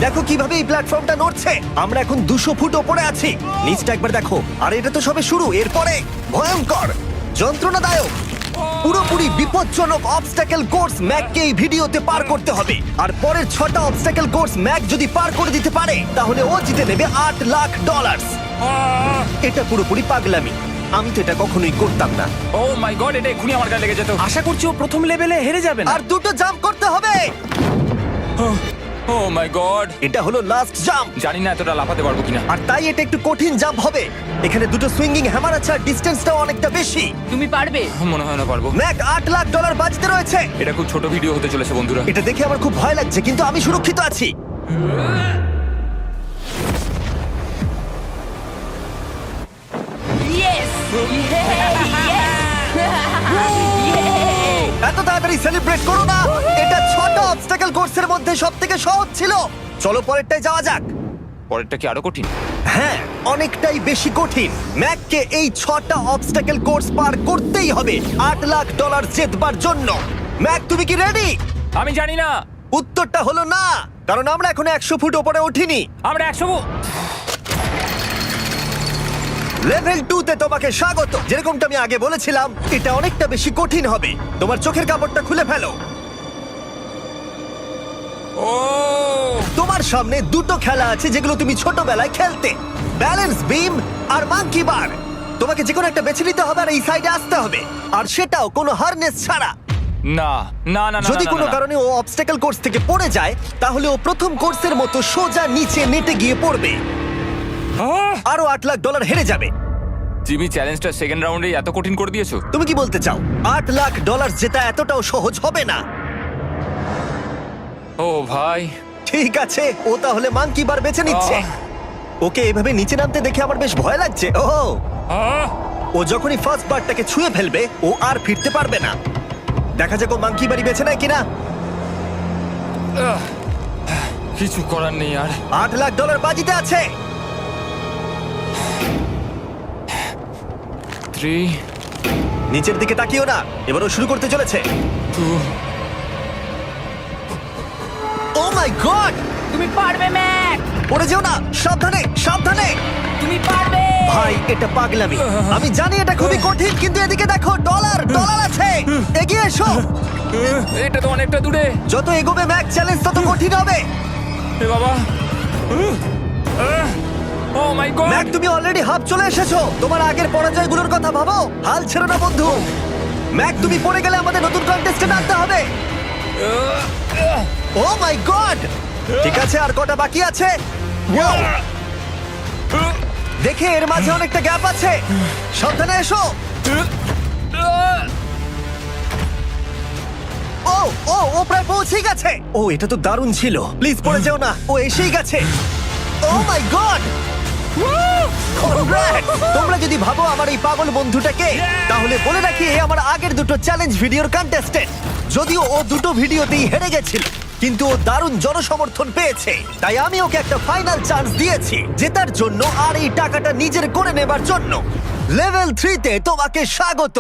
দেখো কিভাবে এই প্ল্যাটফর্মটা নড়ছে। আমরা এখন 200 ফুট ওপরে আছি। নিচটা একবার দেখো। আর এটা তো সবে শুরু, এরপরে ভয়ঙ্কর, যন্ত্রণাদায়ক, পুরোপুরি বিপজ্জনক অবস্টাকেল কোর্স ম্যাককে এই ভিডিওতে পার করতে হবে। আর পরের 6টা অবস্টাকেল কোর্স ম্যাক যদি পার করে দিতে পারে তাহলে ও জিতে নেবে $8 লাখ। এটা পুরোপুরি পাগলামি। আমি তো এটা কখনোই করতাম না। ও মাই গড, এটা এক্ষুনি আমার গায়ে লেগে যেত। আশা করছি ও প্রথম লেভেলে হেরে যাবে না। আর 2টো জাম্প করতে হবে। ও মাই গড, এটা হলো লাস্ট জাম্প। জানি না এতটা লাফাতে পারবো কিনা। আর তাই এটা একটু কঠিন জাম্প হবে। এখানে 2টো সুইঙ্গিং হ্যামার আছে আর ডিসটেন্সটাও অনেকটা বেশি। তুমি পারবে। মনে হয় না পারবো। ম্যাক $8 লাখ বাজিতে রয়েছে। এটা খুব ছোট ভিডিও হতে চলেছে বন্ধুরা। এটা দেখে আমার খুব ভয় লাগছে, কিন্তু আমি সুরক্ষিত আছি। ইয়েস এত তাড়াতাড়ি সেলিব্রেট করো না। এটা 6টা অবস্টাকেল কোর্সের মধ্যে সবথেকে সহজ ছিল। চলো পরেরটায় যাওয়া যাক। পরেরটা কি আরো কঠিন? হ্যাঁ, অনেকটাই বেশি কঠিন। ম্যাককে এই 6টা অবস্টাকেল কোর্স পার করতেই হবে $8 লাখ জেতবার জন্য। ম্যাক, তুমি কি রেডি? আমি জানি না। উত্তরটা হলো না, কারণ আমরা এখনো 100 ফুট উপরে উঠিনি। আমরা 100। লেভেল 2 তে তোমাকে স্বাগত। যেরকমটা আমি আগে বলেছিলাম, এটা অনেকটা বেশি কঠিন হবে। তোমার চোখের কাপড়টা খুলে ফেলো। ও তোমার সামনে 2টো খেলা আছে যেগুলো তুমি ছোটবেলায় খেলতে, ব্যালেন্স বিম আর মাঙ্কি বার। তোমাকে যে কোনো একটা বেছে নিতে হবে আর এই সাইডে আসতে হবে, আর সেটাও কোনো হারনেস ছাড়া। না না না না, যদি না, কোনো না, না। কারণে ও অবস্টাকেল কোর্স থেকে পড়ে যায় তাহলে ও প্রথম কোর্সের মতো সোজা নিচে নেটে গিয়ে পড়বে। আরো $8 লাখ হেরে যাবে। জিমি, চ্যালেঞ্জটা সেকেন্ড রাউন্ডেই এত কঠিন করে দিয়েছো। তুমি কি বলতে চাও $8 লাখ জেতা এতটাও সহজ হবে না? ও ভাই, ঠিক আছে, ও তাহলে মাঙ্কি বার বেছে নিচ্ছে। ওকে এভাবে নিচে নামতে দেখে আমার বেশ ভয় লাগছে। ও যখনই ফার্স্ট বারটাকে ছুঁয়ে ফেলবে ও আর ফিরতে পারবে না। দেখা যাক ও মাঙ্কি বাড়ি বেছে নেয় কিনা। কিছু করার নেই আর। $8 লাখ বাজিতে আছে। 3 নিচের দিকে তাকিও না, এবারও শুরু করতে চলেছে। 2 ও মাই গড! তুমি পারবে ম্যাক। পড়ে যেও না, সাবধানে সাবধানে। তুমি পারবে। ভাই, এটা পাগলামি। আমি জানি এটা খুবই কঠিন, কিন্তু এদিকে দেখো, ডলার আছে। এগিয়ে এসো। এটা তো অনেকটা দূরে। যত এগোবে ম্যাক চ্যালেঞ্জ তত কঠিন হবে। এ বাবা, ও মাই গড। ম্যাক, তুমি অলরেডি হাফ চলে এসেছো। তোমার আগের পরাজয়গুলোর কথা ভাবো। হাল ছেড়ো না বন্ধু। ম্যাক, তুমি পড়ে গেলে আমাদের নতুন কন্টেস্টেন্ট আনতে হবে। ও মাই গড! ঠিক আছে, আর কটা বাকি আছে? Wow! দেখে এর মাঝে অনেকটা গ্যাপ আছে। সাবধানে এসো। ও ও ও প্রায় পৌঁছে গেছে। ও, এটা তো দারুণ ছিল। প্লিজ পড়ে যেও না, ও এসেই গেছে। ও মাই গড! তোমরা যদি ভাবো আমার এই পাগল বন্ধুটাকে, তাহলে বলে রাখি এ আমার আগের 2টো চ্যালেঞ্জ ভিডিওর কন্টেস্টেন্ট। যদিও ও 2টো ভিডিওতেই হেরে গেছিল, কিন্তু ও দারুণ জনসমর্থন পেয়েছে। তাই আমি ওকে একটা ফাইনাল চান্স দিয়েছি জেতার জন্য আর এই টাকাটা নিজের করে নেবার জন্য। লেভেল 3 তে তোমাকে স্বাগত।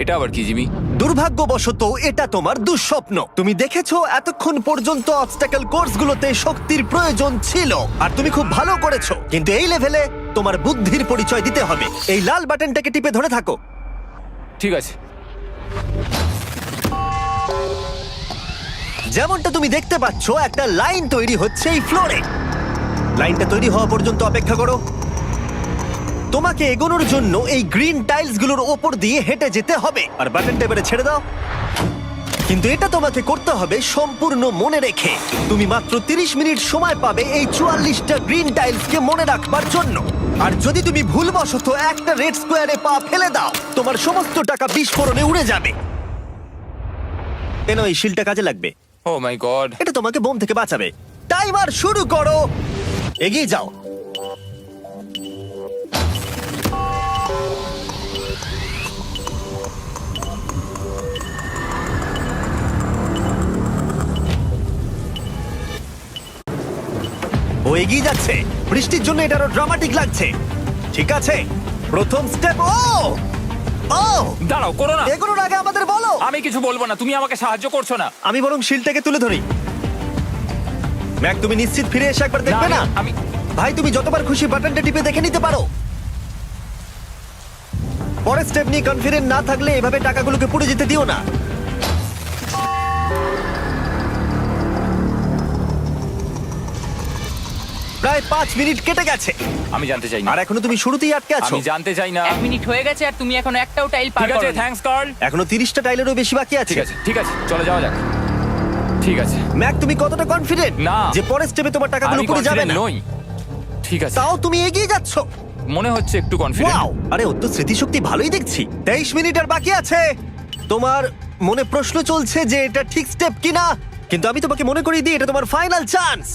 এটা আবার কি জিমি? দুর্ভাগ্যবশত এটা তোমার দুঃস্বপ্ন। তুমি দেখেছো এতক্ষণ পর্যন্ত অবস্টাকেল কোর্সগুলোতে শক্তির প্রয়োজন ছিল, আর তুমি খুব ভালো করেছো। কিন্তু এই লেভেলে তোমার বুদ্ধির পরিচয় দিতে হবে। এই লাল বাটনটাকে টিপে ধরে থাকো। ঠিক আছে। যেমনটা তুমি দেখতে পাচ্ছ, একটা লাইন তৈরি হচ্ছে এই ফ্লোরে। লাইনটা তৈরি হওয়া পর্যন্ত অপেক্ষা করো। তোমাকে এগোনোর জন্য এই গ্রিন টাইলসগুলোর ওপর দিয়ে হেঁটে যেতে হবে। আর বাটনটা এবারে ছেড়ে দাও। কিন্তু এটা তোমাকে করতে হবে সম্পূর্ণ মনে রেখে। তুমি মাত্র 30 মিনিট সময় পাবে এই 44টা গ্রিন টাইলসকে মনে রাখবার জন্য। আর যদি তুমি ভুলবশত একটা রেড স্কোয়ারে পা ফেলে দাও, তোমার সমস্ত টাকা বিস্ফোরণে উড়ে যাবে। কেন, এই শিলটা কাজে লাগবে। ও মাই গড। এটা তোমাকে বোম থেকে বাঁচাবে। টাইমার শুরু করো। এগিয়ে যাও। ও এগিয়ে যাচ্ছে। বৃষ্টির জন্য এটা আরো ড্রামাটিক লাগছে। ঠিক আছে, প্রথম স্টেপ। ও ও দাঁড়াও, করো না। এগুলোর আগে আমাদের বলো। আমি কিছু বলবো না, তুমি আমাকে সাহায্য করছো না। আমি বরং শিলটাকে তুলে ধরি। ম্যাক, তুমি নিশ্চিত ফিরে এসে একবার দেখবে না? আমি ভাই, তুমি যতবার খুশি বাটনটা টিপে দেখে নিতে পারো। পরের স্টেপ নিয়ে কনফিডেন্ট না থাকলে এভাবে টাকাগুলোকে পুড়ে যেতে দিও না। প্রায় 5 মিনিট কেটে গেছে আমি জানতে চাই না, আর এখনো তুমি শুরুতেই আটকে আছো। আমি জানতে চাই না। 1 মিনিট হয়ে গেছে আর তুমি এখনো একটাও টাইল পার ঠিক আছে, করোনি। Thanks Carl. এখনো 30টা টাইলেরও বেশি বাকি আছে। ঠিক আছে চলে যাওয়া যাক। ঠিক আছে, ম্যাক, তুমি কতটা কনফিডেন্ট না। যে পরের স্টেপে তোমার টাকাগুলো আমি পুড়ে যাবে কনফিডেন্ট না? নই। ঠিক আছে, তাও তুমি এগিয়ে যাচ্ছ। মনে হচ্ছে একটু কনফিডেন্ট। ওয়াও, আরে ওর তো স্মৃতিশক্তি ভালোই দেখছি। 23 মিনিট আর বাকি আছে। তোমার মনে প্রশ্ন চলছে যে এটা ঠিক স্টেপ কিনা, কিন্তু আমি তোমাকে মনে করিয়ে দিই এটা তোমার ফাইনাল চান্স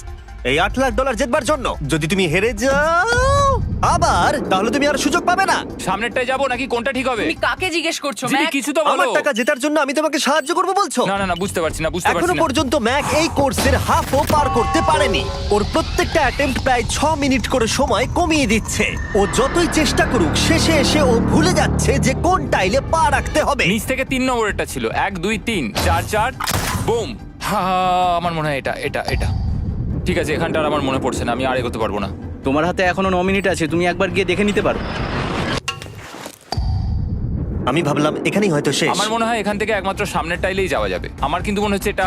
এই $8 লাখ জেতবার জন্য। যদি তুমি হেরে যাও আবার, তাহলে তুমি আর সুযোগ পাবে না। সামনেরটায় যাবো নাকি কোনটা ঠিক হবে? তুমি কাকে জিজ্ঞেস করছো জিমি, ম্যাক? কিছু তো আমার বলো। টাকা জেতার জন্য আমি তোমাকে সাহায্য করবো বলছো? না বুঝতে পারছি না এখনো পর্যন্ত ম্যাক এই কোর্সের হাফও পার করতে পারেনি। ওর প্রত্যেকটা অ্যাটেম্প্ট প্রায় 6 মিনিট করে সময় কমিয়ে দিচ্ছে। ও যতই চেষ্টা করুক, শেষে এসে ও ভুলে যাচ্ছে যে কোন টাইলে পা রাখতে হবে। নিচ থেকে 3 নম্বরেরটা ছিল 1 2 3 4 4 বুম। আমার মনে হয় এটা ঠিক আছে, এখানটা আর আমার মনে পড়ছে না, আমি আর এগোতে পারবো না। তোমার হাতে এখনো 9 মিনিট আছে, তুমি একবার গিয়ে দেখে নিতে পারো। আমি ভাবলাম এখানেই হয়তো শেষ। আমার মনে হয় এখান থেকে একমাত্র সামনের টাইলেই যাওয়া যাবে। আমার কিন্তু মনে হচ্ছে এটা।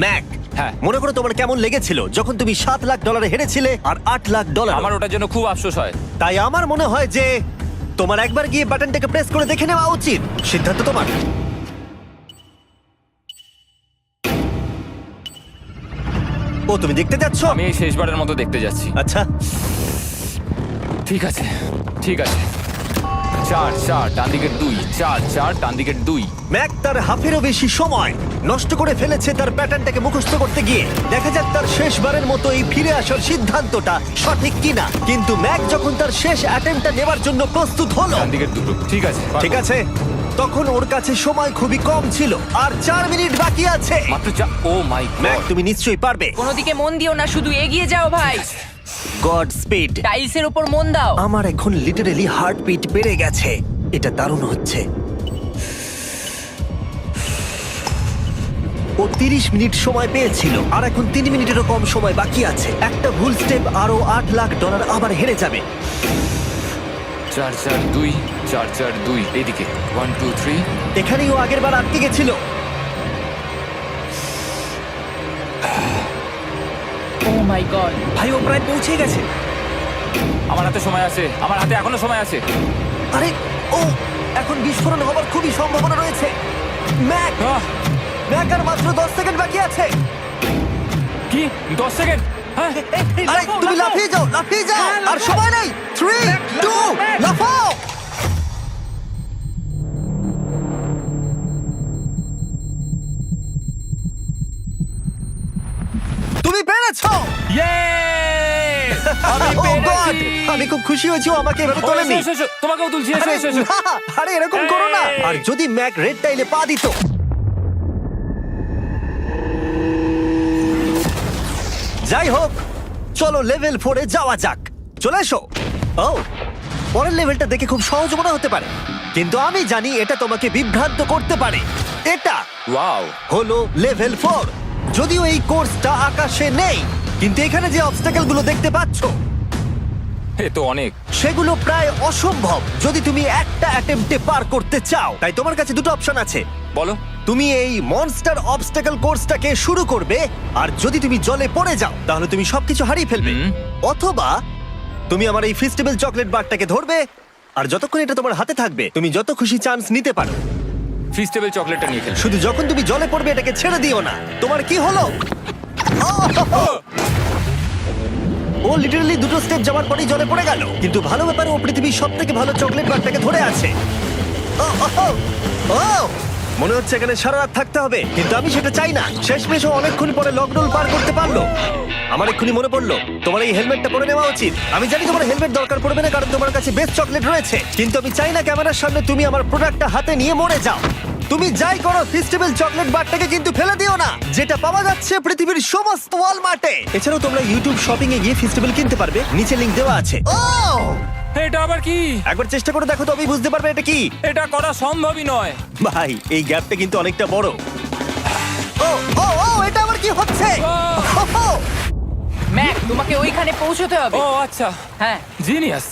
ম্যাক, হ্যাঁ। মনে করো তোমার কেমন লেগেছিল যখন তুমি $7 লাখ হেরেছিলে আর $8 লাখ। আমার ওটার জন্য খুব আফসোস হয়। তাই আমার মনে হয় যে তোমার একবার গিয়ে বাটনটাকে প্রেস করে দেখে নেওয়া উচিত। সিদ্ধান্ত তোমার। ও, তুমি দেখতে যাচ্ছ? আমি এই শেষবারের মতো দেখতে যাচ্ছি। আচ্ছা, ঠিক আছে 4 4 ডান দিকের 2 4 4 ডান দিকের 2। ম্যাক তার হাফেরও বেশি সময় নষ্ট করে ফেলেছে তার প্যাটার্নটাকে মুখস্থ করতে গিয়ে। দেখা যাক তার শেষবারের মতো এই ফিরে আসার সিদ্ধান্তটা সঠিক কিনা। কিন্তু ম্যাক যখন তার শেষ অ্যাটেম্পটা নেবার জন্য প্রস্তুত হলো, ডান দিকের 2। ঠিক আছে ঠিক আছে, তখন ওর কাছে সময় খুবই কম ছিল আর 4 মিনিট বাকি আছে। মাত্র 4। ও মাই ম্যাক, গড। তুমি নিশ্চয়ই পারবে। কোনো দিকে মন দিও না, শুধু এগিয়ে যাও ভাই। God speed. টাইলসের উপর মন দাও। আমার এখন লিটারালি হার্টবিট বেড়ে গেছে। এটা দারুণ হচ্ছে। ও 30 মিনিট সময় পেয়েছিল আর এখন 3 মিনিটেরও কম সময় বাকি আছে। একটা ভুল স্টেপ আরো $8 লাখ আবার হেরে যাবে। 4 4 2 4 4 2 এদিকে 1 2 3। এখানেই ও আগের বার আটকে গেছিল। ও মাই গড। ভাই, ও প্রায় পৌঁছে গেছে। আমার হাতে সময় আছে, আমার হাতে এখনো সময় আছে। আরে, ও এখন বিস্ফোরণ হবার খুবই সম্ভাবনা রয়েছে। ম্যাক, ম্যাক আর মাত্র 10 সেকেন্ড বাকি আছে। কি 10 সেকেন্ড? হ্যাঁ আরে তুমি লাফিয়ে যাও, লাফিয়ে যাও। আর সময় নেই। 3 2 লাফাও। তুমি পেরেছো। ইয়ে! আমি Oh God! পেরেছি! আমি খুব খুশি হয়েছি ও আমাকে এভাবে তোলেনি। এসো, এসো, তোমাকেও তুলছি, এসো আরে এসো এসো। না, আরে এরকম করো না। এই! আর যদি ম্যাক রেড টাইলে পা দিত। যাই হোক, চলো লেভেল 4 এ যাওয়া যাক। চলে এসো। ও, পরের লেভেলটা দেখে খুব সহজ মনে হতে পারে, কিন্তু আমি জানি এটা তোমাকে বিভ্রান্ত করতে পারে। এটা ওয়াও! হলো লেভেল 4। যদিও এই কোর্সটা আকাশে নেই, কিন্তু এখানে যে অবস্টাকেল গুলো দেখতে পাচ্ছ এ তো অনেক। সেগুলো প্রায় অসম্ভব যদি তুমি একটা অ্যাটেম্পটে পার করতে চাও। তাই তোমার কাছে দুটো অপশন আছে। বলো। তুমি এই মনস্টার অবস্টাকেল কোর্সটাকে শুরু করবে, আর যদি তুমি জলে পড়ে যাও তাহলে তুমি সবকিছু হারিয়ে ফেলবে। হুম। অথবা তুমি আমার এই ফেস্টিভ্যাল চকলেট বারটাকে ধরবে, আর যতক্ষণ এটা তোমার হাতে থাকবে তুমি যত খুশি চান্স নিতে পারো। ফিস্টেবল চকলেটটা নিয়ে খেলছো। শুধু যখন তুমি জলে পড়বে এটাকে ছেড়ে দিও না। তোমার কি হলো? ওহ! ও লিটারালি দুটো স্টেপ যাওয়ার পরেই জলে পড়ে গেল। কিন্তু ভালো ব্যাপারে ও পৃথিবীর সবথেকে ভালো চকলেট বারটাকে ধরে আছে। ও, ও, ও, ও! মনে হচ্ছে এখানে সারা রাত থাকতে হবে, কিন্তু আমি সেটা চাই না। শেষমেশ ও অনেকক্ষণ পরে লকডাউন পার করতে পারলো। আমার এক্ষুনি মনে পড়লো তোমার এই হেলমেটটা পরে নেওয়া উচিত। আমি জানি তোমার হেলমেট দরকার পড়বে না, কারণ তোমার কাছে বেস্ট চকলেট রয়েছে, কিন্তু আমি চাই না ক্যামেরার সামনে তুমি আমার প্রোডাক্টটা হাতে নিয়ে মরে যাও। তুমি যাই করো, ফেস্টিভ্যাল চকলেট বারটাকে কিন্তু ফেলে দিও না, যেটা পাওয়া যাচ্ছে পৃথিবীর সমস্ত ওয়ালমার্টে। এছাড়াও তোমরা ইউটিউব শপিং এ গিয়ে ফেস্টিভ্যাল কিনতে পারবে, নিচে লিংক দেওয়া আছে। ও, এটা আবার কি? একবার চেষ্টা করে দেখো, তবেই বুঝতে পারবে এটা কি। এটা করা সম্ভবই নয়। ভাই, এই গ্যাপটা কিন্তু অনেকটা বড়। ও ও ও, এটা আবার কি হচ্ছে? ও! ও, তোমাকে ওইখানে পৌঁছতে হবে। ও আচ্ছা, হ্যাঁ, জিনিয়াস।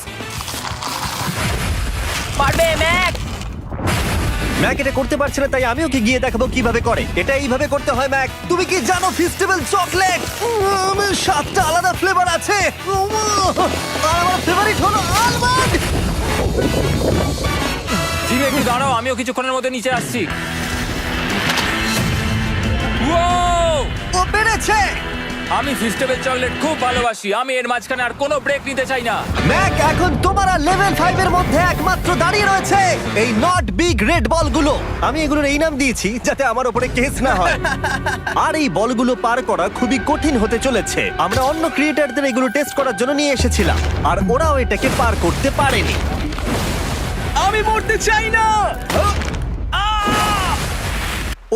পারবে ম্যাক। ম্যাক এটা করতে পারছে না, তাই আমিও কি গিয়ে দেখাবো কিভাবে করে। এটা এইভাবে করতে হয় ম্যাক। তুমি কি জানো ফেস্টিভ্যাল চকলেট 7টা আলাদা ফ্লেভার আছে। আর আমার ফেভারিট হলো আলমন্ড। জিমি একটু দাঁড়াও, আমিও কিছুক্ষণের মধ্যে নিচে আসছি। Wow! ও পেরেছে। আমি ফেস্টিভ্যাল চকলেট খুব ভালোবাসি। আমি এর মাঝখানে আর কোনো ব্রেক নিতে চাই না। ম্যাক এখন তোমার আর লেভেল 5 এর মধ্যে একমাত্র দাঁড়িয়ে রয়েছে এই নট বিগ রেড বলগুলো। আমি এগুলোর এই নাম দিয়েছি যাতে আমার উপরে কেস না হয়। আর এই বলগুলো পার করা খুবই কঠিন হতে চলেছে। আমরা অন্য ক্রিয়েটরদের এগুলো টেস্ট করার জন্য নিয়ে এসেছিলাম, আর ওরাও এটাকে পার করতে পারেনি। আমি মরতে চাই না।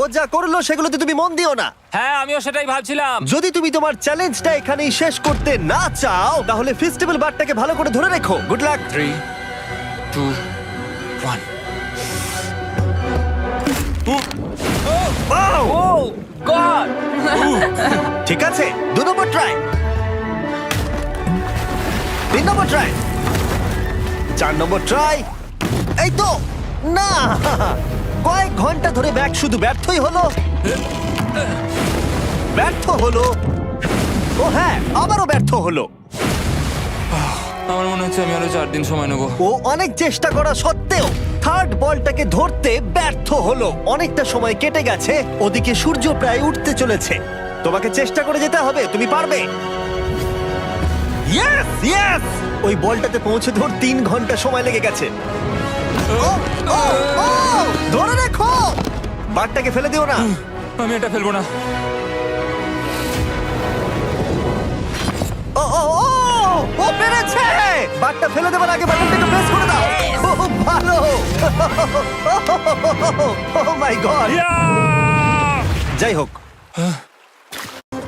ও যা করলো সেগুলোতে তুমি মন দিও না। হ্যাঁ, আমিও সেটাই ভাবছিলাম। যদি তুমি তোমার চ্যালেঞ্জটা এখানেই শেষ করতে না চাও, তাহলে ফেস্টিভ্যাল বারটাকে ভালো করে ধরে রেখো। Good luck. 3, 2, 1। ও গড। ঠিক আছে, 2 নম্বর ট্রাই, 3 নম্বর ট্রাই, 4 নম্বর ট্রাই। এই তো না, কয়েক ঘন্টা ধরে ব্যাগ শুধু ব্যর্থই হলো, ব্যর্থ হলো। ও হ্যাঁ, আবারও ব্যর্থ হলো। আমার মনে হচ্ছে আমি আরো 4 দিন সময় নেবো। ও অনেক চেষ্টা করা সত্ত্বেও থার্ড বলটাকে ধরতে ব্যর্থ হলো। অনেকটা সময় কেটে গেছে, ওদিকে সূর্য প্রায় উঠতে চলেছে। তোমাকে চেষ্টা করে যেতে হবে, তুমি পারবে। ইয়েস ইয়েস, ওই বলটাতে পৌঁছে ধর 3 ঘন্টা সময় লেগে গেছে। ও, ও, ও, ধরে রেখো, বারটাকে ফেলে দিও না। আমি এটা ফেলবো না। ও ও ও, ও পেরেছে। বারটা ফেলে দেবার আগে বাটনটাকে প্রেস করে দাও। খুব ভালো। ও মাই গড। যাই হোক,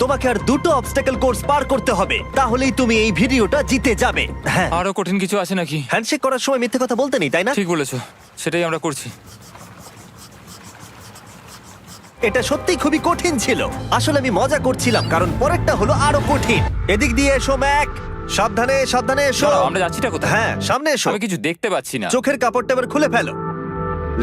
তোমাকে আর 2টো অবস্টাকেল কোর্স পার করতে হবে, তাহলেই তুমি এই ভিডিওটা জিতে যাবে। হ্যাঁ, আরো কঠিন কিছু আছে নাকি? হ্যান্ডশেক করার সময় মিথ্যে কথা বলতে নেই, তাই না? ঠিক বলেছো, সেটাই আমরা করছি। এটা সত্যিই খুবই কঠিন ছিল। আসলে আমি মজা করছিলাম, কারণ পরেরটা হলো আরো কঠিন। এদিক দিয়ে এসো ম্যাক, সাবধানে সাবধানে এসো। দাঁড়াও, আমরা যাচ্ছিটা কোথায়? হ্যাঁ, সামনে এসো। আমি কিছু দেখতে পাচ্ছি না। চোখের কাপড়টা এবার খুলে ফেলো।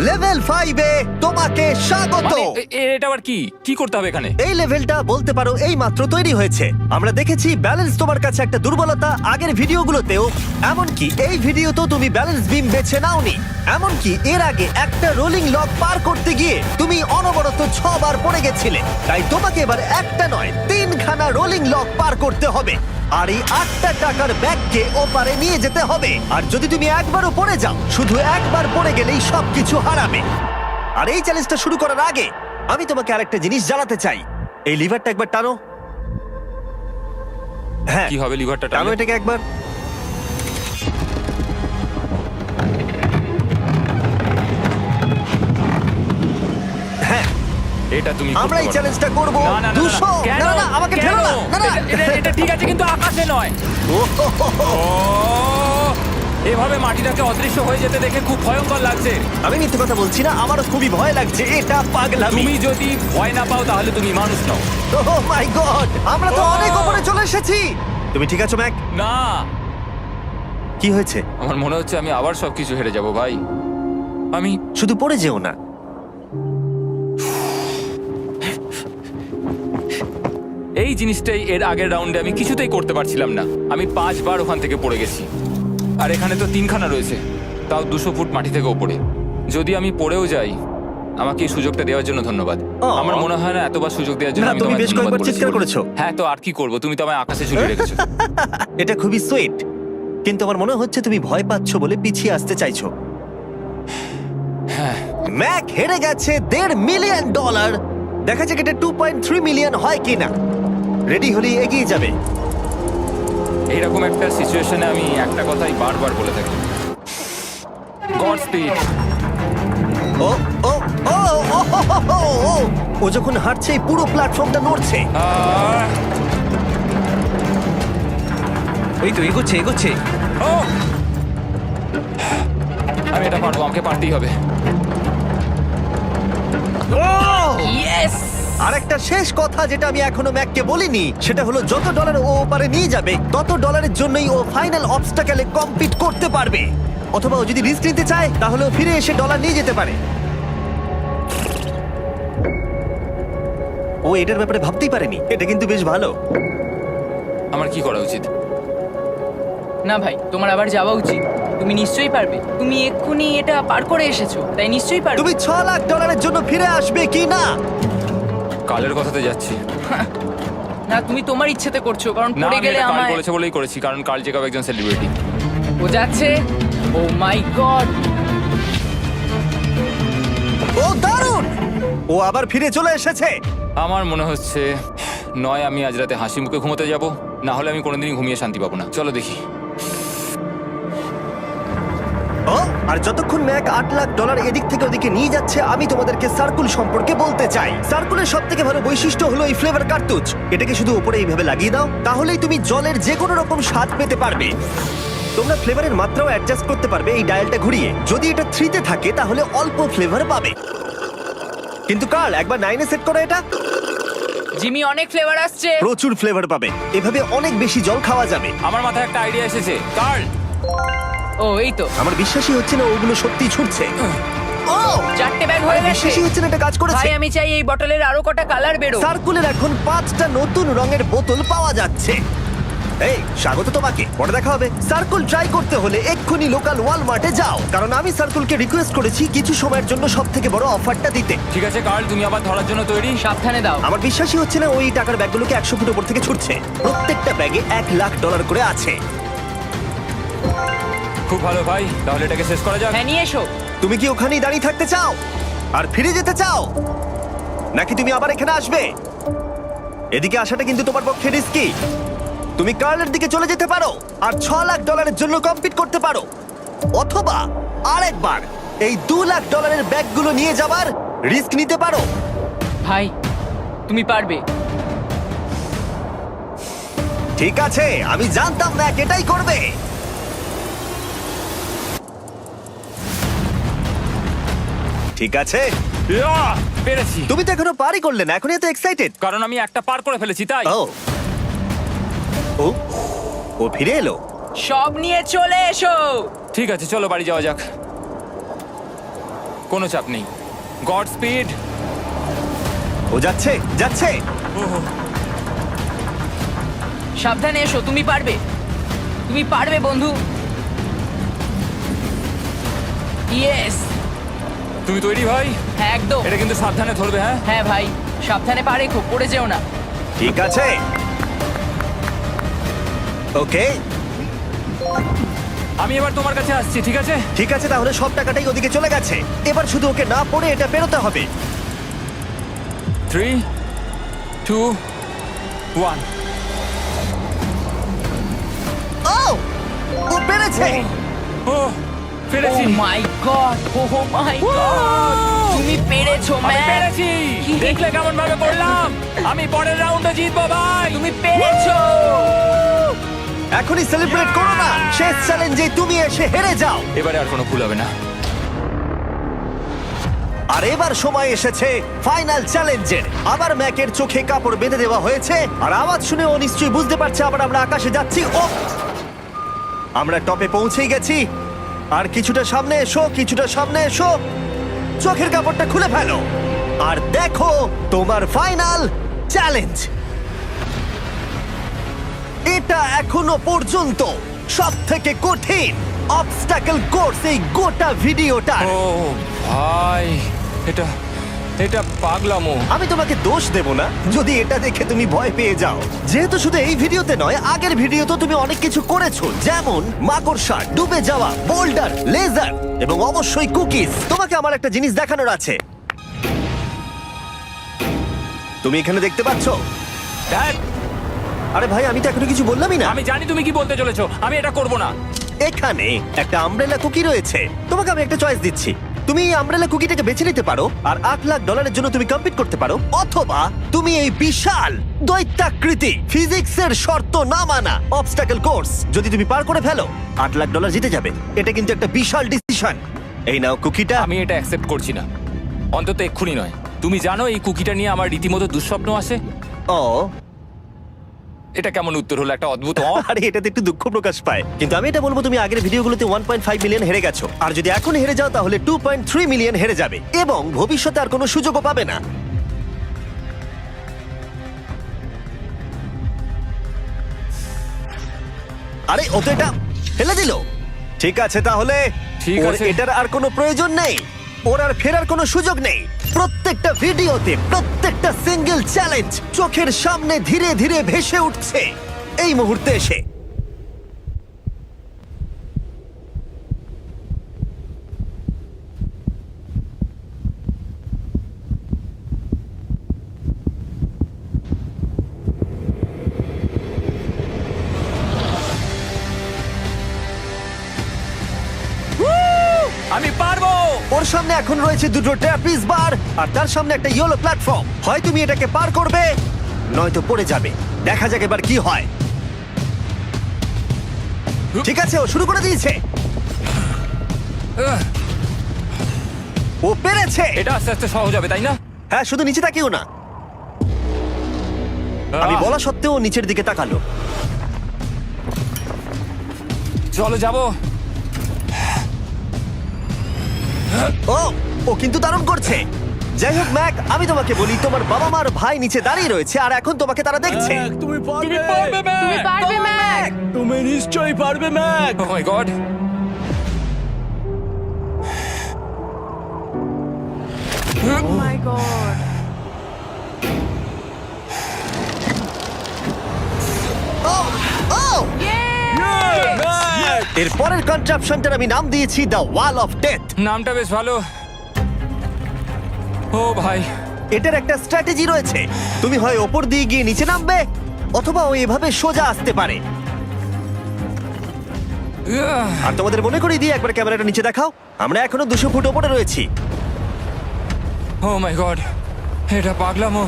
লেভেল 5 এ তোমাকে স্বাগত। মানে, এটা আবার কি কি করতে হবে এখানে? এই লেভেলটা বলতে পারো এই মাত্র তৈরি হয়েছে। আমরা দেখেছি ব্যালেন্স তোমার কাছে একটা দুর্বলতা আগের ভিডিওগুলোতেও, এমনকি এই ভিডিওতেও তুমি ব্যালেন্স বিম বেছে নাওনি। এমনকি এর আগে একটা রোলিং লক পার করতে গিয়ে তুমি অনবরত 6 বার পড়ে গেছিলে। তাই তোমাকে এবার একটা নয় 3খানা রোলিং লক পার করতে হবে, আর এই 8টা টাকার ব্যাগকে ওপারে নিয়ে যেতে হবে। আর যদি তুমি একবারও পড়ে যাও, শুধু একবার পড়ে গেলেই সবকিছু হারাবে। আর এই চ্যালেঞ্জটা শুরু করার আগে আমি তোমাকে আরেকটা জিনিস জানাতে চাই। এই লিভারটা একবার টানো। হ্যাঁ, কি হবে লিভারটা টানো টানলে? এটাকে একবার। হ্যাঁ, এটা তুমি আমরা এই করতে পারবে। চ্যালেঞ্জটা করব। না, না, না, না, 200 কেন? না না, আমাকে কেন? ঠেলো না। না না, এটা ঠিক আছে, কিন্তু আকাশে নয়। ও, এভাবে মাটিটাকে অদৃশ্য হয়ে যেতে দেখে খুব ভয়ঙ্কর লাগছে। আমি মিথ্যে কথা বলছি না, আমারও খুবই ভয় লাগছে। এটা পাগলামি। তুমি যদি ভয় না পাও তাহলে তুমি মানুষ নও। ওহ মাই গড, আমরা তো Oh! অনেক উপরে চলে এসেছি। তুমি ঠিক আছো ম্যাক? না, কি হয়েছে? আমার মনে হচ্ছে আমি আবার সবকিছু হেরে যাব ভাই। আমি শুধু পড়ে যেও না। এই জিনিসটাই এর আগের রাউন্ডে আমি কিছুতেই করতে পারছিলাম না। আমি 5 বার ওখান থেকে পড়ে গেছি, আর এখানে তো 3খানা রয়েছে, তাও 200 ফুট মাটি থেকে ওপরে। যদি আমি পড়েও যাই, আমাকে এই সুযোগটা দেওয়ার জন্য ধন্যবাদ। আমার মনে হয় না এতবার সুযোগ দেওয়ার জন্য না, আমি তুমি তোমায় বেশ ধন্যবাদ কয়েকবার চিৎকার বলেছি। করেছো। হ্যাঁ, তো আর কি করব, তুমি তো আমায় আকাশে ঝুলিয়ে রেখেছো। এটা খুবই সুইট, কিন্তু আমার মনে হচ্ছে তুমি ভয় পাচ্ছ বলে পিছিয়ে আসতে চাইছো। হ্যাঁ, ম্যাক হেরে গেছে $1.5 মিলিয়ন। দেখা যাক এটা 2.3 মিলিয়ন হয় কিনা। রেডি হলেই এগিয়ে যাবে। এইরকম একটা সিচুয়েশনে আমি একটা কথাই বারবার বলে থাকি, গড স্পিড। ও ও ও ও, ও, ও যখন হাঁটছে এই পুরো প্ল্যাটফর্মটা নড়ছে। এই তো এগোচ্ছে এগোচ্ছে। আমি এটা পারবো, আমাকে পারতেই হবে। ও ইয়েস। আর একটা শেষ কথা যেটা আমি এখনো ম্যাককে বলিনি সেটা হলো যত ডলার ও ওপারে নিয়ে যাবে তত ডলারের জন্যই ও ফাইনাল অবস্টাকেলে কমপ্লিট করতে পারবে। অথবা ও যদি রিস্ক নিতে চায় তাহলে ও ফিরে এসে ডলার নিয়ে যেতে পারে। ও এটার ব্যাপারে ভাবতেই পারেনি। এটা কিন্তু বেশ ভালো। আমার কি করা উচিত? না ভাই, তোমার আবার যাওয়া উচিত। তুমি নিশ্চয়ই পারবে। তুমি এক্ষুনি এটা পার করে এসেছো, তাই নিশ্চয়ই পারবে। তুমি $6 লাখ জন্য ফিরে আসবে কি না? কালের কথাতে যাচ্ছি। না, তুমি তোমার ইচ্ছেতে করছো, কারণ না, পড়ে আমি গেলে এটা কাল আমায়। বলেছে বলেই করেছি, কারণ কাল জেকাব একজন সেলিব্রিটি। ও যাচ্ছে। ও মাই গড। ও দারুণ! ও আবার ফিরে চলে এসেছে। আমার মনে হচ্ছে নয় আমি আজ রাতে হাসি মুখে ঘুমোতে যাব, না হলে আমি কোনোদিনই ঘুমিয়ে শান্তি পাবো না। চলো দেখি। ও, আর যতক্ষণ ম্যাক $8 লাখ এদিক থেকে ওদিকে নিয়ে যাচ্ছে আমি তোমাদেরকে সার্কুল সম্পর্কে বলতে চাই। সার্কুলের সব থেকে ভালো বৈশিষ্ট্য হলো এই ফ্লেভার কার্তুজ। এটাকে শুধু উপরে এইভাবে লাগিয়ে দাও, তাহলেই তুমি জলের যে কোনো রকম স্বাদ পেতে পারবে। তোমরা ফ্লেভারের মাত্রাও অ্যাডজাস্ট করতে পারবে এই ডায়ালটা ঘুরিয়ে। যদি এটা 3-তে থাকে তাহলে অল্প ফ্লেভার পাবে, কিন্তু কাল একবার 9-এ সেট করো এটা, জিমি, অনেক ফ্লেভার আসছে। প্রচুর ফ্লেভার পাবে। এভাবে অনেক বেশি জল খাওয়া যাবে। আমার মাথায় একটা আইডিয়া এসেছে। কার্ল, ও এই তো, আমার বিশ্বাসই হচ্ছে না ওগুলো সত্যি ছুটছে। ও, 4টে ব্যাগ হয়ে গেছে। বিশ্বাসই হচ্ছে না এটা কাজ করেছে। ভাই, আমি চাই এই বটলের আরো কটা কালার বেরো। সার্কুলের এখন 5টা নতুন রঙের বোতল পাওয়া যাচ্ছে। এই, স্বাগত তোমাকে। পরে দেখা হবে। সার্কুল ট্রাই করতে হলে এক্ষুনি লোকাল ওয়ালমার্টে যাও, কারণ আমি সার্কুলকে রিকোয়েস্ট করেছি কিছু সময়ের জন্য সবথেকে বড় অফারটা দিতে। ঠিক আছে কার্ল, তুমি আবার ধরার জন্য তৈরি? সাবধানে দাও। আমার বিশ্বাসই হচ্ছে না ওই টাকার ব্যাগগুলোকে 100 ফুট উপর থেকে ছুটছে। প্রত্যেকটা ব্যাগে $1 লাখ করে আছে। খুব ভালো ভাই, তাহলে এটাকে শেষ করা যাক। হ্যাঁ, নিয়ে এসো। তুমি কি ওখানেই দাঁড়িয়ে থাকতে চাও আর ফিরে যেতে চাও, নাকি তুমি আবার এখানে আসবে? এদিকে আসাটা কিন্তু তোমার পক্ষে রিস্কি। তুমি কার্লের দিকে চলে যেতে পারো আর $6 লাখ জন্য কম্পিট করতে পারো, অথবা আরেকবার এই $2 লাখ ব্যাগগুলো নিয়ে যাবার রিস্ক নিতে পারো। ভাই, তুমি পারবে। ঠিক আছে, আমি জানতাম না এটাই করবে। ঠিক আছে, ইয়া, পেরেছি। তুমি তো এখনো পারই করলে না, এখনই এত এক্সাইটেড। কারণ আমি একটা পার করে ফেলেছি তাই। ও ও, ও ফিরে এলো। সব নিয়ে চলে এসো। ঠিক আছে, চলো বাড়ি যাওয়া যাক। কোনো চাপ নেই। God speed. ও যাচ্ছে যাচ্ছে। সাবধানে এসো, তুমি পারবে। তুমি পারবে বন্ধু। ইয়েস। তুমি তৈরি ভাই? হ্যাঁ, একদম। এটা কিন্তু সাবধানে ধরবে। হ্যাঁ হ্যাঁ ভাই, সাবধানে পারে, খুব পড়ে যেও না। ঠিক আছে, ওকে। আমি এবার তোমার কাছে আসছি, ঠিক আছে? ঠিক আছে, তাহলে সব টাকাটাই ওদিকে চলে গেছে। এবার শুধু ওকে না পড়ে এটা পেরোতে হবে। 3, 2, 1। ও, ও পেরেছে। ও, পেরেছি। ও মাই গড, ও মাই গড, তুমি পেরেছো আমি ম্যান। পেরেছি। দেখলে কেমন ভাবে করলাম? আমি পরের রাউন্ডে জিতবো ভাই। তুমি পেরেছো। এখনই সেলিব্রেট করো না, শেষ চ্যালেঞ্জে তুমি এসে হেরে যাও। এবারে আর কোনো ভুল হবে না। আর এবার সময় এসেছে ফাইনাল চ্যালেঞ্জের। আবার ম্যাকের চোখে কাপড় বেঁধে দেওয়া হয়েছে, আর আওয়াজ শুনে ও নিশ্চয়ই বুঝতে পারছে আবার আমরা আকাশে যাচ্ছি। ও, আমরা টপে পৌঁছেই গেছি। আর কিছুটা সামনে এসো, কিছুটা সামনে এসো। চোখের কাপড়টা খুলে ফেলো আর দেখো তোমার ফাইনাল চ্যালেঞ্জ। এটা এখনো পর্যন্ত সবথেকে কঠিন অবস্টাকল কোর্স এই গোটা ভিডিওটা। ও ভাই, এটা এটা পাগলামো। আমি তোমাকে দোষ দেব না যদি এটা দেখে তুমি ভয় পেয়ে যাও, যেহেতু শুধু এই ভিডিওতে নয়, আগের ভিডিওতে তুমি অনেক কিছু করেছো, যেমন মাকড়সা, ডুবে যাওয়া, বোল্ডার, লেজার এবং অবশ্যই কুকিজ। তোমাকে আমার একটা জিনিস দেখানোর আছে। তুমি এখানে দেখতে পাচ্ছ? ধ্যাৎ, আরে ভাই, আমি তো এখনো কিছু বললামই না। আমি জানি তুমি কি বলতে চলেছো। আমি এটা করব না। এখানে একটা আমব্রেলা কুকি রয়েছে। তোমাকে আমি একটা চয়েস দিচ্ছি। তুমি এই আমব্রেলা কুকিটাকে বেছে নিতে পারো আর $8 লাখ জন্য তুমি কম্পিট করতে পারো, অথবা তুমি এই বিশাল দৈত্যাকৃতি ফিজিক্সের শর্ত না মানা অবস্টাকল কোর্স যদি তুমি পার করে ফেলো, $8 লাখ জিতে যাবে। এটা কিন্তু একটা বিশাল ডিসিশন। এই নাও কুকিটা। আমি এটা অ্যাকসেপ্ট করছি না, অন্তত এক্ষুনি নয়। তুমি জানো এই কুকিটা নিয়ে আমার রীতিমতো দুঃস্বপ্ন আসে। ও এটা কেমন উত্তর হলো, একটা অদ্ভুত আরে এটাতে একটু দুঃখ প্রকাশ পায়, কিন্তু আমি এটা বলবো তুমি আগের ভিডিওগুলোতে 1.5 মিলিয়ন হেরে গেছো, আর যদি এখন হেরে যাও তাহলে 2.3 মিলিয়ন হেরে যাবে এবং ভবিষ্যতে আর কোনো সুযোগও পাবে না। আরে ও তো এটা ফেলে দিল। ঠিক আছে তাহলে ঠিক ওর আছে। এটার আর কোনো প্রয়োজন নেই, ওর আর ফেরার কোনো সুযোগ নেই। প্রত্যেকটা ভিডিওতে প্রত্যেকটা সিঙ্গেল চ্যালেঞ্জ চোখের সামনে ধীরে ধীরে ভেসে উঠছে এই মুহূর্তে এসে। আমি পারবো। ওর সামনে এখন রয়েছে দুটো ট্র্যাপিজ বার আর তার সামনে একটা ইয়েলো প্ল্যাটফর্ম। হয় তুমি এটাকে পার করবে নয়তো পড়ে যাবে। দেখা যাক এবার কি হয়। ঠিক আছে, ও শুরু করে দিয়েছে, আহ, ও পেরেছে। এটা আস্তে আস্তে সহজ হবে, তাই না? হ্যাঁ, শুধু নিচে তাকিও না। আমি বলা সত্ত্বেও ও নিচের দিকে তাকালো। চলো যাবো। ও ও কিন্তু দারুণ করছে। যাই হোক ম্যাক, আমি তোমাকে বলি তোমার বাবা মার ভাই নিচে দাঁড়িয়ে রয়েছে আর এখন তোমাকে তারা দেখছে। তুমি পারবে তুমি পারবে ম্যাক। তুমি নিশ্চয়ই পারবে ম্যাক। ও মাই গড। ও মাই গড। ও এর পরের কনট্রাপশনটার আমি নাম দিয়েছি দ্য ওয়াল অফ ডেথ। নামটা বেশ ভালো। ও ভাই, এটার একটা স্ট্র্যাটেজি রয়েছে। তুমি হয় ওপর দিয়ে গিয়ে নিচে নামবে অথবা ও এভাবে সোজা আসতে পারে। আর তোমাদের মনে করিয়ে দিয়ে একবার ক্যামেরাটা নিচে দেখাও। আমরা এখনো 200 ফুট ওপরে রয়েছি। ও মাই গড, এটা পাগলামো।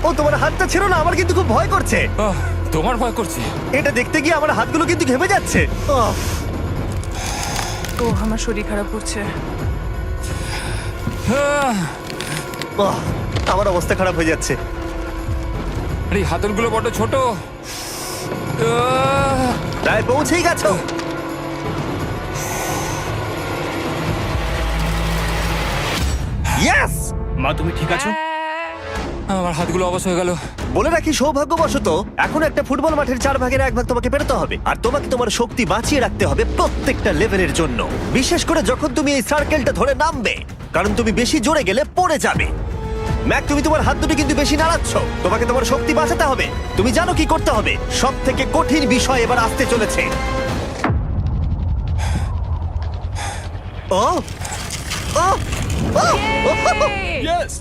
ও তোমার হাতটা ছিল না, আমার কিন্তু খুব ভয় করছে। আহ, তোমার ভয় করছে? এটা দেখতে গিয়ে আমার হাতগুলো কিন্তু ঘেমে যাচ্ছে। ও আমার শরীর খারাপ করছে। আমার অবস্থা খারাপ হয়ে যাচ্ছে। আরে হাতলগুলো বড় ছোট। প্রায় পৌঁছেই গেছো। ইয়েস! মা তুমি ঠিক আছো? আমার হাতগুলো অবশ হয়ে গেল। বলে রাখি, সৌভাগ্যবশত এখন একটা ফুটবল মাঠের 4 ভাগের 1 ভাগ তোমাকে পেরোতে হবে, আর তোমাকে তোমার শক্তি বাঁচিয়ে রাখতে হবে প্রত্যেকটা লেভেলের জন্য, বিশেষ করে যখন তুমি এই সার্কেলটা ধরে নামবে, কারণ তুমি বেশি জোরে গেলে পড়ে যাবে। ম্যাক, তুমি তোমার হাত দুটো কিন্তু বেশি নাড়াচ্ছ। তোমাকে তোমার শক্তি বাঁচাতে হবে। তুমি জানো কি করতে হবে। সব থেকে কঠিন বিষয় এবার আসতে চলেছে। ও ও ও! ইয়েস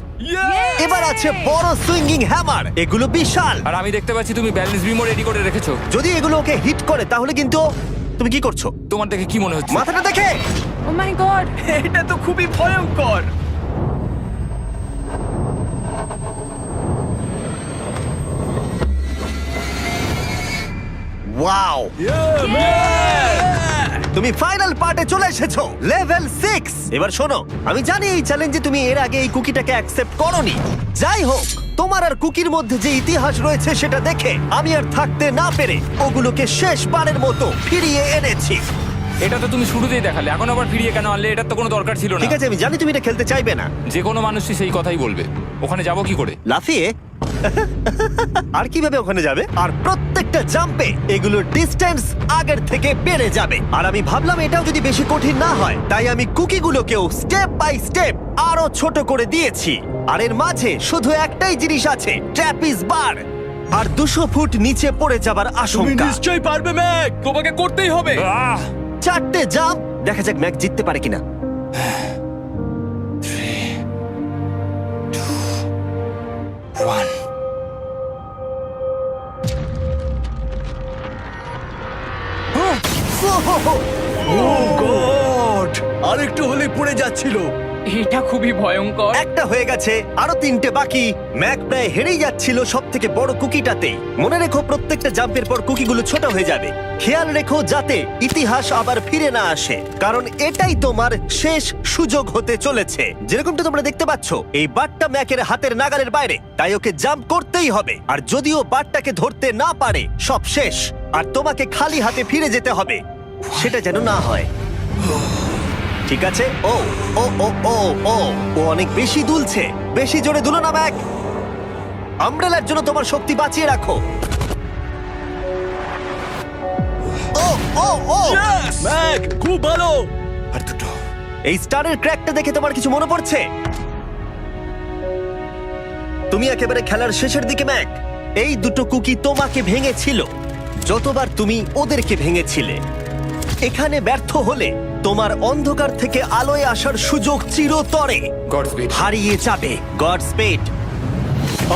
এবার আছে বড় সুইঙ্গিং হ্যামার। এগুলো বিশাল। আর আমি দেখতে পাচ্ছি তুমি ব্যালেন্স বিমও রেডি করে রেখেছো। যদি এগুলো ওকে হিট করে তাহলে কিন্তু তুমি কি করছো? তোমার দেখে কি মনে হচ্ছে? মাথাটা দেখে। ও মাই গড। এটা তো খুবই ভয়ঙ্কর। ওয়াও! তুমি ফাইনাল পার্টে চলে এসেছো, লেভেল 6। এবার শোনো, আমি জানি এই চ্যালেঞ্জে তুমি এর আগে এই কুকিটাকে অ্যাকসেপ্ট করোনি। যাই হোক, তোমার আর কুকির মধ্যে যে ইতিহাস রয়েছে সেটা দেখে আমি আর থাকতে না পেরে ওগুলোকে শেষবারের মতো ফিরিয়ে এনেছি। এটা তো তুমি শুরুতেই দেখালে, এখন আবার ফিরিয়ে কেন আনলে? এটার তো কোনো দরকার ছিল না। ঠিক আছে, আমি জানি তুমি এটা খেলতে চাইবে না। যে কোনো মানুষই সেই কথাই বলবে। ওখানে যাবো কি করে? লাফিয়ে? আর কিভাবে ওখানে যাবে? আর প্রত্যেকটা জাম্পে এগুলোর ডিস্টেন্স আগের থেকে বেড়ে যাবে। আর আমি ভাবলাম এটাও যদি বেশি কঠিন না হয়, তাই আমি কুকিগুলোকেও স্টেপ বাই স্টেপ আরো ছোট করে দিয়েছি। আর এর মাঝে শুধু একটাই জিনিস আছে, ট্র্যাপিজ বার। আর 200 ফুট নিচে পড়ে যাবার তুমি আশঙ্কা। নিশ্চয়ই পারবে ম্যাক, তোমাকে করতেই হবে। আহ! 4টে জাম্প। দেখা যাক ম্যাক জিততে পারে কিনা। 1 ও গড, আরেকটু হলে পড়ে যাচ্ছিল। এটা খুবই ভয়ঙ্কর। একটা হয়ে গেছে, আরো 3টে বাকি। ম্যাক প্রায় হেরেই যাচ্ছিল সব থেকে বড় কুকিটাতে। মনে রেখো প্রত্যেকটা জাম্পের পর কুকিগুলো ছোট হয়ে যাবে। খেয়াল রেখো যাতে ইতিহাস আবার ফিরে না আসে, কারণ এটাই তোমার শেষ সুযোগ হতে চলেছে। যেরকমটা তোমরা দেখতে পাচ্ছ, এই বারটা ম্যাকের হাতের নাগালের বাইরে, তাই ওকে জাম্প করতেই হবে। আর যদিও বারটাকে ধরতে না পারে, সব শেষ। আর তোমাকে খালি হাতে ফিরে যেতে হবে, সেটা যেন না হয়। ঠিক আছে, ও ও ও ও ও ও অনেক বেশি দুলছে। বেশি জোরে দুলো না ম্যাক। আমব্রেলার জন্য তোমার শক্তি বাঁচিয়ে রাখো। ও ও ও ম্যাক খুব ভালো। আর দুটো। এই স্টারের ক্র্যাকটা দেখে তোমার কিছু মনে পড়ছে? তুমি একেবারে খেলার শেষের দিকে ম্যাক। এই দুটো কুকি তোমাকে ভেঙেছিল যতবার তুমি ওদেরকে ভেঙেছিলে। এখানে ব্যর্থ হলে তোমার অন্ধকার থেকে আলোয় আসার সুযোগ চিরতরে গড স্পিড। হারিয়ে যাবে। God speed.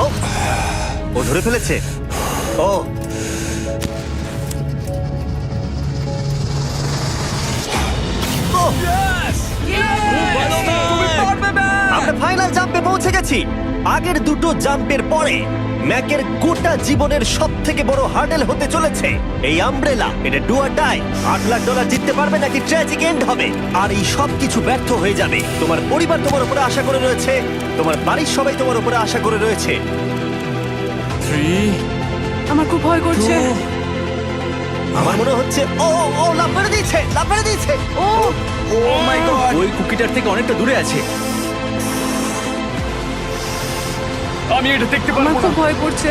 ও ও ধরে ফেলেছে। ও ও, আমরা ফাইনাল জাম্পে পৌঁছে গেছি। আগের দুটো জাম্পের পরে ম্যাকের গোটা জীবনের সব থেকে বড় হার্ডেল হতে চলেছে এই আমব্রেলা। এটা ডু অর ডাই। $8 লাখ জিততে পারবে নাকি ট্র্যাজিক এন্ড হবে। আর এই সব কিছু ব্যর্থ হয়ে যাবে। তোমার পরিবার তোমার উপরে আশা করে রয়েছে, তোমার বাড়ির সবাই তোমার উপরে আশা করে রয়েছে। 3 আমার খুব ভয় করছে। আমার মনে হচ্ছে ও ও, ও লাফ মেরে দিয়েছে, লাফ মেরে দিয়েছে। ও ও মাই গড, ওই কুকিটার থেকে অনেকটা দূরে আছে। আমি এটা দেখতে আমার পারবো না। খুব ভয় করছে।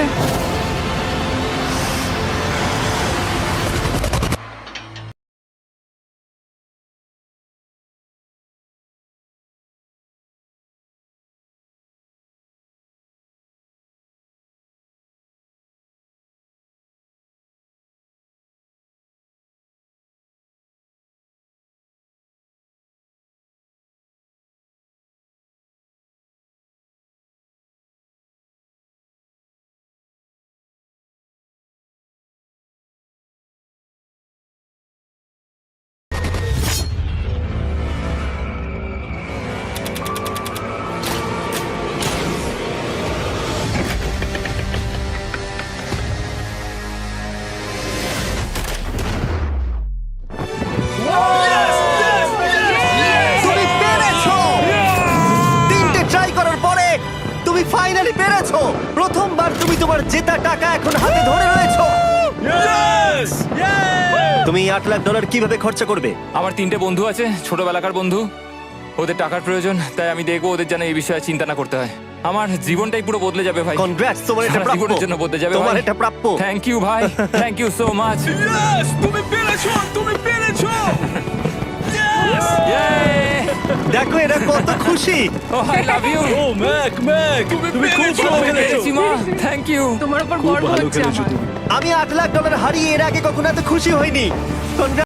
তুমি পেরেছো। 3টে ট্রাই করার পরে তুমি ফাইনালি পেরেছো। প্রথমবার তুমি তোমার জেতা টাকা এখন হাতে ধরে রয়েছো। ইয়েস! তুমি $8 লাখ কিভাবে খরচা করবে? আমার 3টে বন্ধু আছে, ছোটবেলাকার বন্ধু। ওদের টাকার প্রয়োজন, তাই আমি দেখবো ওদের যেন এই বিষয়ে চিন্তা না করতে হয়। আমার জীবনটাই পুরো বদলে যাবে ভাই। কনগ্রাটস, তোমার এটা সারা প্রাপ্য। জীবনের জন্য বদলে যাবে তোমার ভাই। এটা প্রাপ্য। থ্যাংক ইউ ভাই, thank you so much. Yes! তুমি পেরেছো, তুমি পেরেছো। দেখো এরা কত খুশি। Oh I love you. Oh Mac, Mac, তুমি খুব ভালো খেলেছো। মা, থ্যাংক ইউ। তোমার উপর খুব গর্ব ভালো হচ্ছে খেলেছো আমার। তুমি। আমি $8 লাখ হারিয়ে এর আগে কখনো এত খুশি হইনি। Congrats